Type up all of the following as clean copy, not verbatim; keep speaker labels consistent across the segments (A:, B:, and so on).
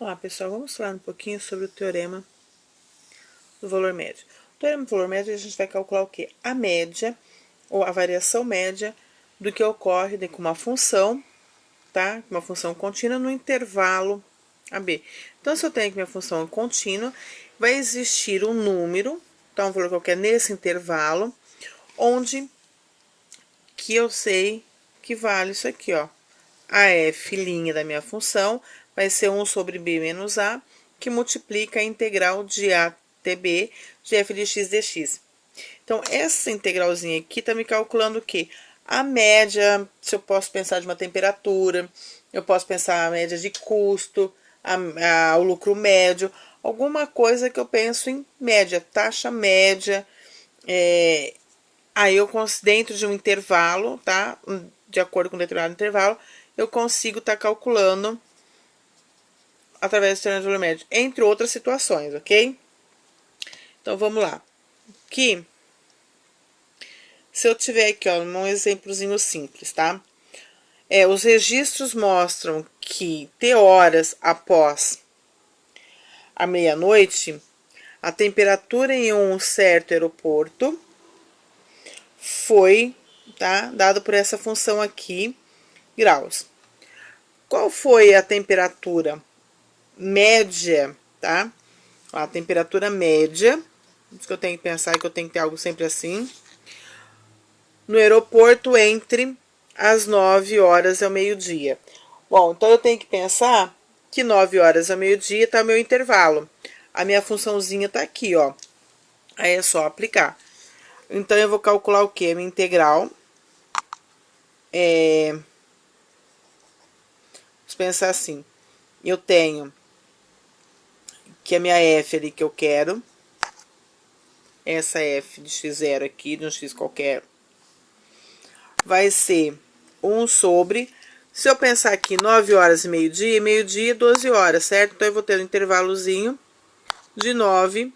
A: Olá, pessoal, vamos falar um pouquinho sobre o teorema do valor médio. O teorema do valor médio, a gente vai calcular o quê? A média, ou a variação média, do que ocorre com uma função, tá? Uma função contínua no intervalo AB. Então, se eu tenho que minha função é contínua, vai existir um número, tá? Um valor qualquer nesse intervalo, onde que eu sei que vale isso aqui, ó. A f' da minha função vai ser 1 sobre b menos a, que multiplica a integral de a até b de f de x dx. Então, essa integralzinha aqui tá me calculando o quê? A média, se eu posso pensar de uma temperatura, eu posso pensar a média de custo, o lucro médio, alguma coisa que eu penso em média, taxa média, aí eu, dentro de um intervalo, tá? De acordo com um determinado intervalo, eu consigo estar calculando através do teorema do valor médio, entre outras situações, ok? Então, vamos lá. Aqui, se eu tiver aqui, ó, um exemplozinho simples, tá? Os registros mostram que T horas após a meia-noite, a temperatura em um certo aeroporto foi, tá, dado por essa função aqui, graus. Qual foi a temperatura média, tá? A temperatura média, isso que eu tenho que pensar, que eu tenho que ter algo sempre assim, no aeroporto entre as 9 horas e o meio-dia. Bom, então eu tenho que pensar que 9 horas ao meio-dia tá o meu intervalo. A minha funçãozinha tá aqui, ó. Aí é só aplicar. Então, eu vou calcular o quê? A minha integral. Vamos pensar assim. Eu tenho que a minha f ali que eu quero, essa f de x0 aqui, de um x qualquer, vai ser 1 sobre, se eu pensar aqui 9 horas e meio-dia, 12 horas, certo? Então, eu vou ter um intervalozinho de 9,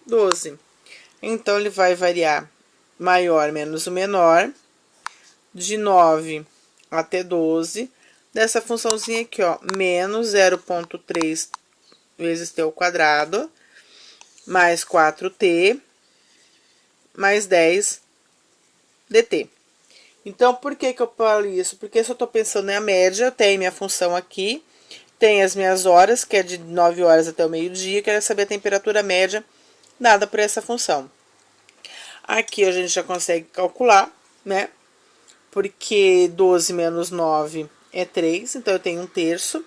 A: 12. Então, ele vai variar maior menos o menor, de 9 até 12, dessa funçãozinha aqui, ó, menos 0,3 vezes t ao quadrado, mais 4t, mais 10 dt. Então, por que que eu falo isso? Porque se eu tô pensando na média, eu tenho minha função aqui, tem as minhas horas, que é de 9 horas até o meio-dia, quero saber a temperatura média dada por essa função. Aqui a gente já consegue calcular, né? Porque 12 menos 9 é 3, então eu tenho 1/3.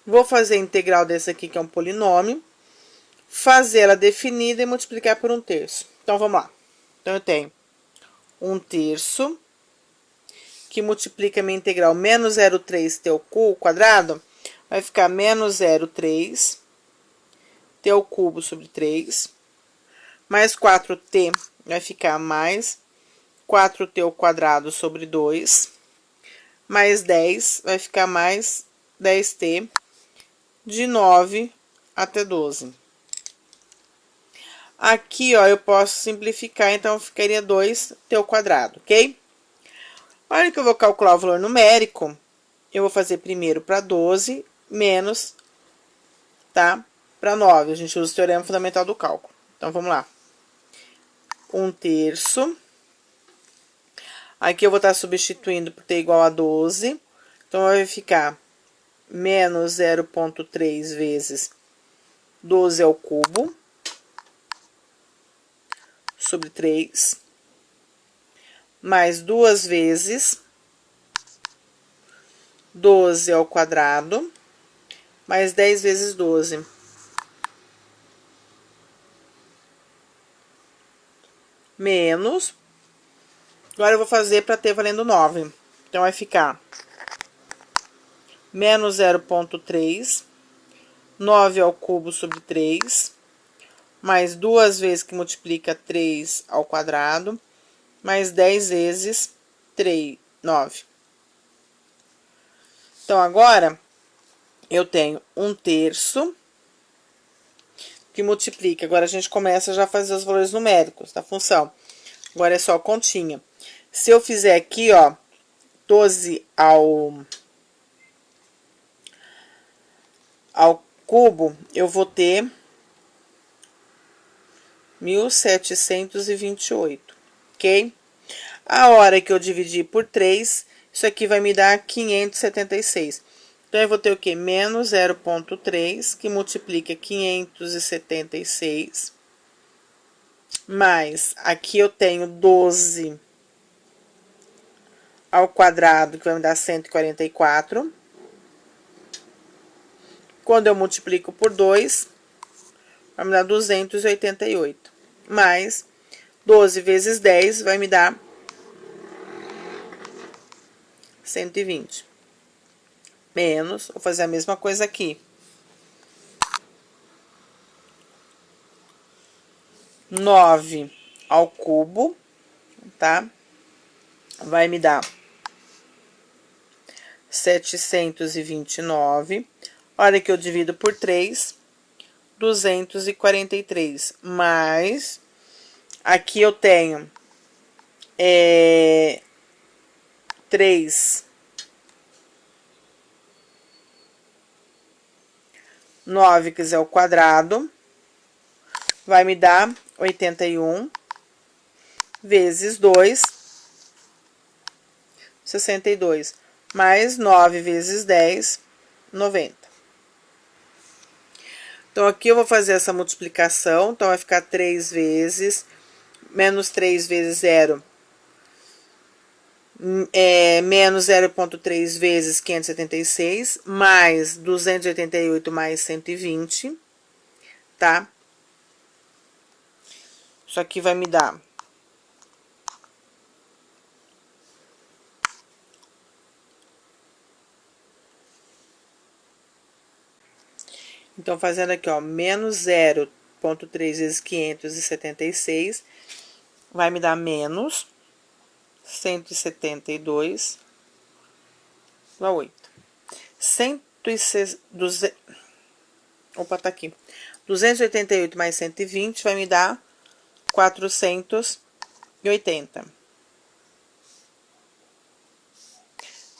A: Vou fazer a integral desse aqui, que é um polinômio, fazer ela definida e multiplicar por 1/3. Então, vamos lá. Então, eu tenho 1/3, que multiplica a minha integral menos 0,3 t ao quadrado, vai ficar menos 0,3 t ao cubo sobre 3, mais 4t vai ficar mais 4t ao quadrado sobre 2, mais 10 vai ficar mais 10t, de 9 até 12. Aqui, ó, eu posso simplificar, então ficaria 2t ao quadrado, ok? A hora que eu vou calcular o valor numérico, eu vou fazer primeiro para 12 menos, tá? Para 9. A gente usa o teorema fundamental do cálculo. Então, vamos lá. 1/3. Aqui eu vou estar substituindo por t igual a 12. Então, vai ficar menos 0,3 vezes 12 ao cubo sobre 3, mais 2 vezes 12 ao quadrado, mais 10 vezes 12. Menos, agora eu vou fazer para t valendo 9. Então, vai ficar menos 0,3, 9 ao cubo sobre 3, mais 2 vezes que multiplica 3 ao quadrado, mais 10 vezes 3, 9. Então, agora, eu tenho 1/3, que multiplica. Agora, a gente começa já a fazer os valores numéricos da função. Agora, é só continha. Se eu fizer aqui, ó, 12 ao cubo, eu vou ter 1728, ok? A hora que eu dividir por 3, isso aqui vai me dar 576. Então, eu vou ter o quê? Menos 0,3, que multiplica 576. Mais, aqui eu tenho 12 ao quadrado, que vai me dar 144. Quando eu multiplico por 2, vai me dar 288. Mais 12 vezes 10 vai me dar 120. Menos, vou fazer a mesma coisa aqui. 9 ao cubo, tá? Vai me dar 729. Hora que eu divido por 3, 243. Mais, aqui eu tenho 3 9 quiser ao quadrado, vai me dar 81 vezes 2, 62, mais 9 vezes 10, 90. Então, aqui eu vou fazer essa multiplicação, então vai ficar 3 vezes, menos 3 vezes 0, menos 0,3 vezes 576, mais 288 mais 120, tá? Isso aqui vai me dar 1. Então, fazendo aqui, ó, menos 0,3 vezes 576, vai me dar menos 172,8. 288 mais 120 vai me dar 480.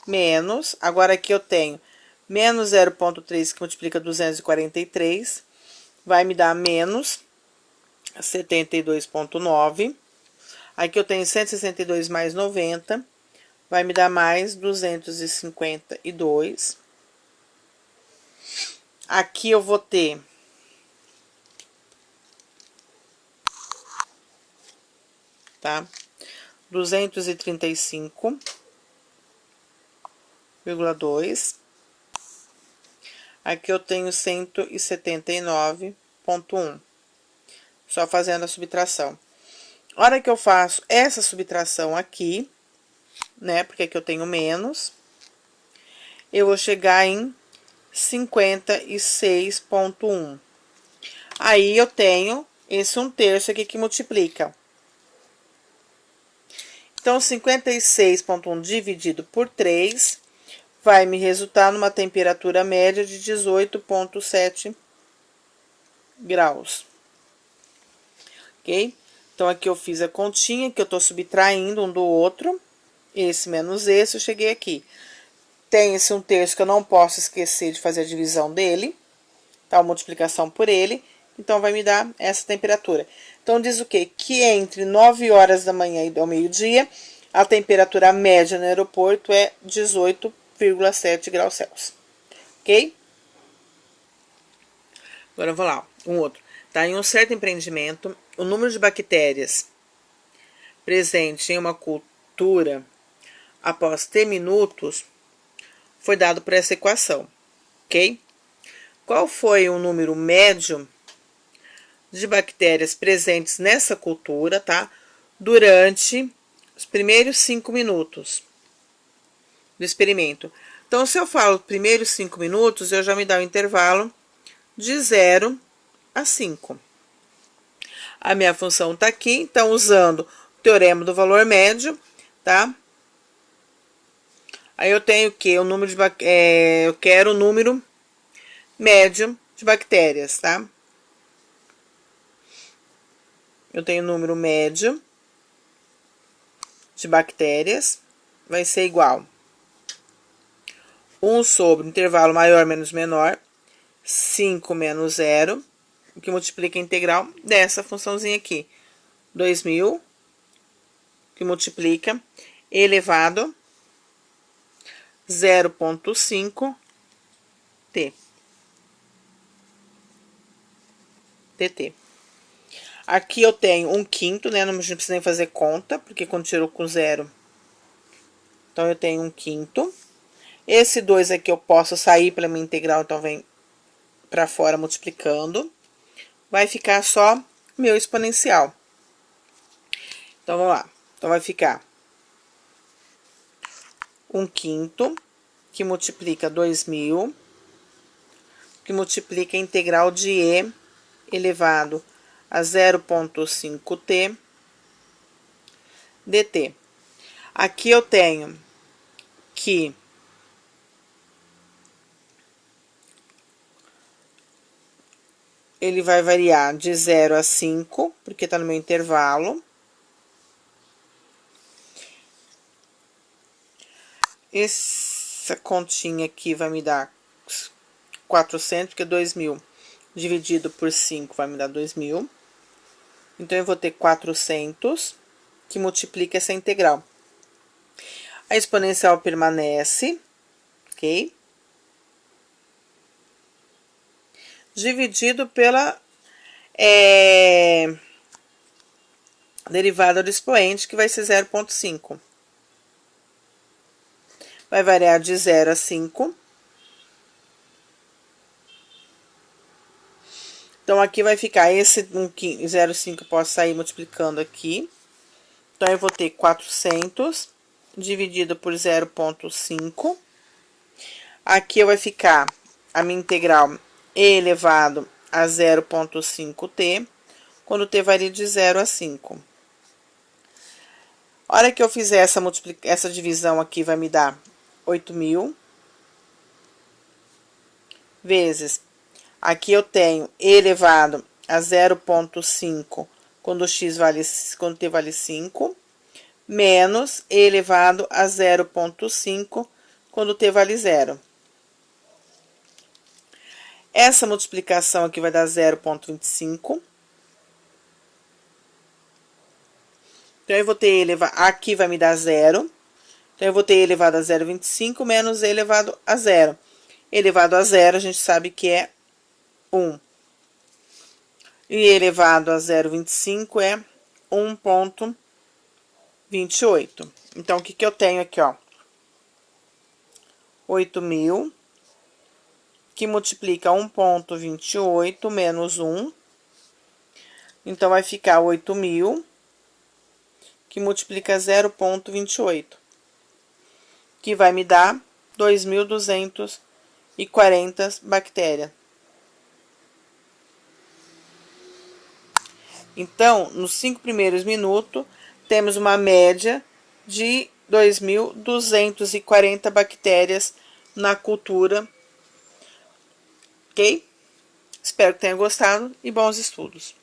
A: Menos, agora aqui eu tenho menos 0,3 que multiplica 243, vai me dar menos 72,9. Aqui eu tenho 162 mais 90, vai me dar mais 252. Aqui eu vou ter tá? 235,2. Aqui eu tenho 179,1. Só fazendo a subtração. A hora que eu faço essa subtração aqui, né? Porque aqui eu tenho menos, eu vou chegar em 56,1. Aí eu tenho esse 1/3 aqui que multiplica. Então, 56,1 dividido por 3 vai me resultar numa temperatura média de 18,7 graus. Ok? Então, aqui eu fiz a continha, que eu tô subtraindo um do outro. Esse menos esse, eu cheguei aqui. Tem esse 1/3 que eu não posso esquecer de fazer a divisão dele. Tá? A multiplicação por ele. Então, vai me dar essa temperatura. Então, diz o quê? Que entre 9 horas da manhã e ao meio-dia, a temperatura média no aeroporto é 18,7 graus Celsius. Ok? Agora, eu vou lá. Um outro. Tá? Em um certo empreendimento, o número de bactérias presente em uma cultura após T minutos foi dado por essa equação. Ok? Qual foi o número médio de bactérias presentes nessa cultura, tá? Durante os primeiros 5 minutos do experimento. Então, se eu falo primeiros 5 minutos, eu já me dá o intervalo de 0 a 5. A minha função tá aqui, então, usando o teorema do valor médio, tá? Aí eu tenho o quê? O número de eu quero o número médio de bactérias, tá? Eu tenho o número médio de bactérias, vai ser igual 1 sobre intervalo maior menos menor, 5 menos 0, que multiplica a integral dessa funçãozinha aqui. 2.000, que multiplica elevado 0,5 t. dt. Aqui eu tenho 1/5, né? Não precisa nem fazer conta, porque quando tirou com 0, então eu tenho 1/5. Esse 2 aqui eu posso sair pela minha integral, então vem para fora multiplicando. Vai ficar só meu exponencial. Então, vamos lá. Então, vai ficar 1/5, que multiplica 2.000, que multiplica a integral de e elevado a 0,5t dt. Aqui eu tenho que ele vai variar de 0 a 5, porque está no meu intervalo. Essa continha aqui vai me dar 400, porque 2.000 dividido por 5 vai me dar 2.000. Então, eu vou ter 400, que multiplica essa integral. A exponencial permanece, ok? Dividido pela derivada do expoente, que vai ser 0,5. Vai variar de 0 a 5. Então, aqui vai ficar esse 0,5, eu posso sair multiplicando aqui. Então, eu vou ter 400 dividido por 0,5. Aqui vai ficar a minha integral e elevado a 0,5t, quando t varia de 0 a 5. A hora que eu fizer essa divisão aqui, vai me dar 8.000 vezes. Aqui eu tenho e elevado a 0,5 quando t vale 5, menos e elevado a 0,5 quando t vale 0. Essa multiplicação aqui vai dar 0,25. Então, eu vou ter elevado, aqui vai me dar 0. Então, eu vou ter elevado a 0,25 menos e elevado a 0. Elevado a 0, a gente sabe que é 1. E elevado a 0,25 é 1,28. Então, o que eu tenho aqui, ó? 8.000, que multiplica 1,28 menos 1. Então, vai ficar 8.000, que multiplica 0,28, que vai me dar 2.240 bactérias. Então, nos 5 primeiros minutos, temos uma média de 2.240 bactérias na cultura. Ok? Espero que tenha gostado e bons estudos.